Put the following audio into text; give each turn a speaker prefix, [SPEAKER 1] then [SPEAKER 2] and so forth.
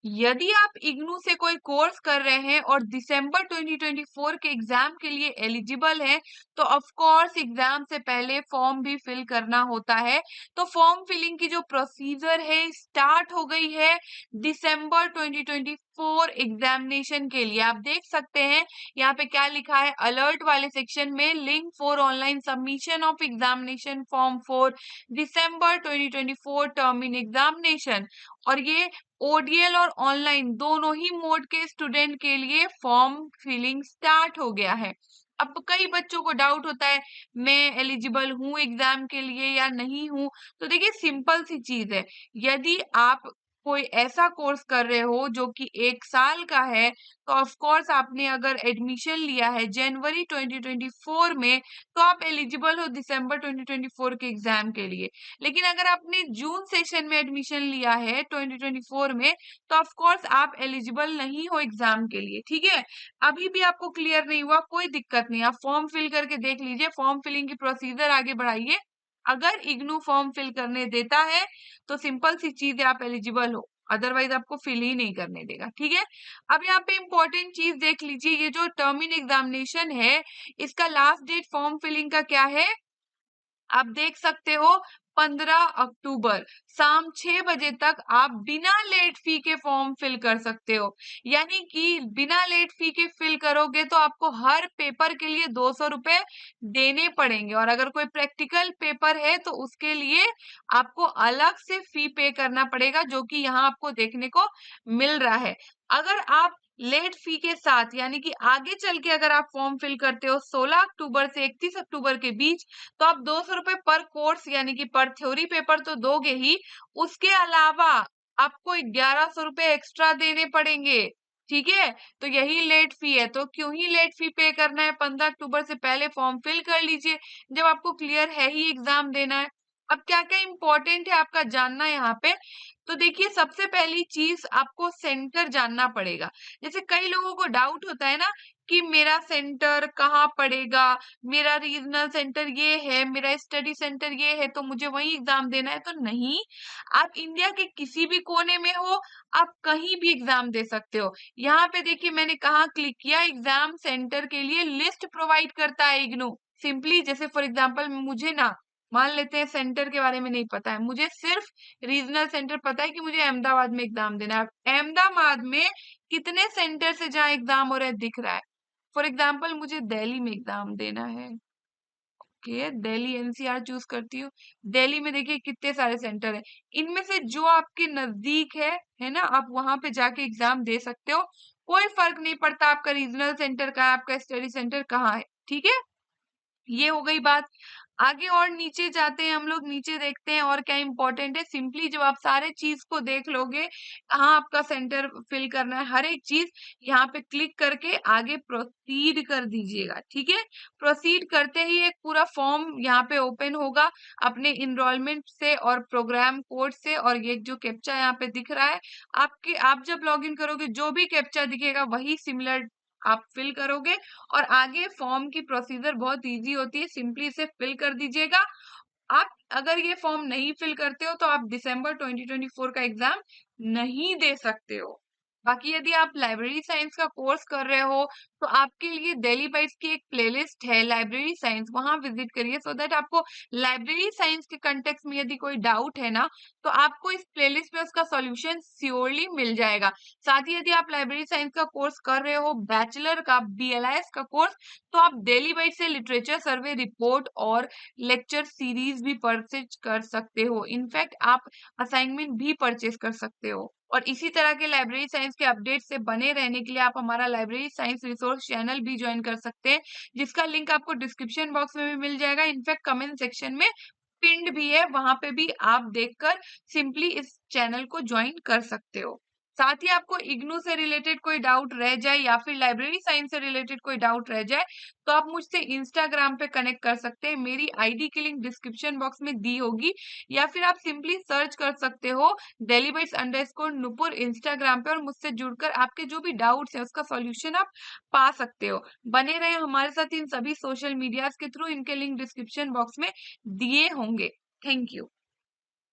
[SPEAKER 1] यदि आप इग्नू से कोई कोर्स कर रहे हैं और दिसंबर 2024 के एग्जाम के लिए एलिजिबल हैं, तो ऑफ कोर्स एग्जाम से पहले फॉर्म भी फिल करना होता है। तो फॉर्म फिलिंग की जो प्रोसीजर है स्टार्ट हो गई है दिसंबर 2024 एग्जामिनेशन के लिए। आप देख सकते हैं यहाँ पे क्या लिखा है, अलर्ट वाले सेक्शन में link for online submission of examination form for December 2024 term in examination. और ये ओडीएल और ऑनलाइन दोनों ही मोड के स्टूडेंट के लिए फॉर्म फिलिंग स्टार्ट हो गया है। अब कई बच्चों को डाउट होता है, मैं एलिजिबल हूँ एग्जाम के लिए या नहीं हूँ। तो देखिए सिंपल सी चीज है, यदि आप कोई ऐसा कोर्स कर रहे हो जो कि 1 साल का है, तो ऑफ कोर्स आपने अगर एडमिशन लिया है जनवरी 2024 में, तो आप एलिजिबल हो दिसंबर 2024 के एग्जाम के लिए। लेकिन अगर आपने जून सेशन में एडमिशन लिया है 2024 में, तो ऑफ कोर्स आप एलिजिबल नहीं हो एग्जाम के लिए। ठीक है, अभी भी आपको क्लियर नहीं हुआ, कोई दिक्कत नहीं, आप फॉर्म फिल करके देख लीजिए, फॉर्म फिलिंग की प्रोसीजर आगे बढ़ाइए। अगर इग्नू फॉर्म फिल करने देता है तो सिंपल सी चीज है, आप एलिजिबल हो, अदरवाइज आपको फिल ही नहीं करने देगा। ठीक है, अब यहाँ पे इंपॉर्टेंट चीज देख लीजिए, ये जो टर्म इन एग्जामिनेशन है, इसका लास्ट डेट फॉर्म फिलिंग का क्या है, आप देख सकते हो 15 अक्टूबर शाम 6 बजे तक आप बिना लेट फी के फॉर्म फिल कर सकते हो। यानी कि बिना लेट फी के फिल करोगे तो आपको हर पेपर के लिए 200 रुपए देने पड़ेंगे, और अगर कोई प्रैक्टिकल पेपर है तो उसके लिए आपको अलग से फी पे करना पड़ेगा, जो कि यहाँ आपको देखने को मिल रहा है। अगर आप लेट फी के साथ यानी कि आगे चल के अगर आप फॉर्म फिल करते हो 16 अक्टूबर से 31 अक्टूबर के बीच, तो आप 200 रुपए पर कोर्स यानी कि पर थ्योरी पेपर तो दोगे ही, उसके अलावा आपको 1100 रुपए एक्स्ट्रा देने पड़ेंगे। ठीक है, तो यही लेट फी है। तो क्यों ही लेट फी पे करना है, 15 अक्टूबर से पहले फॉर्म फिल कर लीजिए जब आपको क्लियर है ही एग्जाम देना है। अब क्या क्या इंपॉर्टेंट है आपका जानना यहाँ पे, तो देखिए सबसे पहली चीज आपको सेंटर जानना पड़ेगा। जैसे कई लोगों को डाउट होता है ना कि मेरा सेंटर कहाँ पड़ेगा, मेरा रीजनल सेंटर ये है, मेरा स्टडी सेंटर ये है, तो मुझे वही एग्जाम देना है। तो नहीं, आप इंडिया के किसी भी कोने में हो, आप कहीं भी एग्जाम दे सकते हो। यहाँ पे देखिए मैंने कहाँ क्लिक किया, एग्जाम सेंटर के लिए लिस्ट प्रोवाइड करता है इग्नू। सिंपली जैसे फॉर एग्जाम्पल मुझे ना, मान लेते हैं सेंटर के बारे में नहीं पता है, मुझे सिर्फ रीजनल सेंटर पता है कि मुझे अहमदाबाद में एग्जाम देना है। अहमदाबाद में कितने सेंटर से जहाँ एग्जाम हो रहा है दिख रहा है। फॉर एग्जाम्पल मुझे दिल्ली में एग्जाम देना है, ओके दिल्ली एनसीआर चूज करती हूँ। दिल्ली में देखिए कितने सारे सेंटर है, इनमें से जो आपके नजदीक है ना, आप वहां पे जाके एग्जाम दे सकते हो। कोई फर्क नहीं पड़ता आपका रीजनल सेंटर कहाँ है, आपका स्टडी सेंटर कहाँ है। ठीक है, ये हो गई बात। आगे और नीचे जाते हैं हम लोग, नीचे देखते हैं और क्या इंपॉर्टेंट है। सिंपली जब आप सारे चीज को देख लोगे, कहाँ आपका सेंटर फिल करना है, हर एक चीज यहाँ पे क्लिक करके आगे प्रोसीड कर दीजिएगा। ठीक है, प्रोसीड करते ही एक पूरा फॉर्म यहाँ पे ओपन होगा अपने इनरोलमेंट से और प्रोग्राम कोड से, और ये जो कैप्चा यहाँ पे दिख रहा है, आप जब लॉग इन करोगे जो भी कैप्चा दिखेगा वही सिमिलर आप फिल करोगे। और आगे फॉर्म की प्रोसीजर बहुत इजी होती है, सिंपली इसे फिल कर दीजिएगा। आप अगर ये फॉर्म नहीं फिल करते हो तो आप दिसंबर 2024 का एग्जाम नहीं दे सकते हो। बाकी यदि आप लाइब्रेरी साइंस का कोर्स कर रहे हो, तो आपके लिए दिल्ली बाइट्स की एक प्लेलिस्ट है लाइब्रेरी साइंस, वहां विजिट करिए, सो दैट आपको लाइब्रेरी साइंस के कंटेक्स्ट में यदि कोई डाउट है ना, तो आपको इस प्लेलिस्ट में उसका सॉल्यूशन श्योरली मिल जाएगा। साथ ही यदि आप लाइब्रेरी साइंस का कोर्स कर रहे हो, बैचलर का बीएलआईएस का कोर्स, तो आप दिल्ली बाइट से लिटरेचर सर्वे रिपोर्ट और लेक्चर सीरीज भी परचेज कर सकते हो। इनफैक्ट आप असाइनमेंट भी परचेज कर सकते हो। और इसी तरह के लाइब्रेरी साइंस के अपडेट से बने रहने के लिए आप हमारा लाइब्रेरी साइंस रिसोर्स चैनल भी ज्वाइन कर सकते हैं, जिसका लिंक आपको डिस्क्रिप्शन बॉक्स में भी मिल जाएगा। इनफैक्ट कमेंट सेक्शन में पिंड भी है, वहां पे भी आप देखकर सिंपली इस चैनल को ज्वाइन कर सकते हो। साथ ही आपको इग्नू से रिलेटेड कोई डाउट रह जाए या फिर लाइब्रेरी साइंस से रिलेटेड कोई डाउट रह जाए, तो आप मुझसे इंस्टाग्राम पे कनेक्ट कर सकते हैं, मेरी आईडी की लिंक डिस्क्रिप्शन बॉक्स में दी होगी, या फिर आप सिंपली सर्च कर सकते हो @नुपुर इंस्टाग्राम पे, और मुझसे जुड़कर आपके जो भी डाउट्स है उसका सॉल्यूशन आप पा सकते हो। बने रहे हमारे साथ इन सभी सोशल मीडियाज के थ्रू, इनके लिंक डिस्क्रिप्शन बॉक्स में दिए होंगे। Thank you.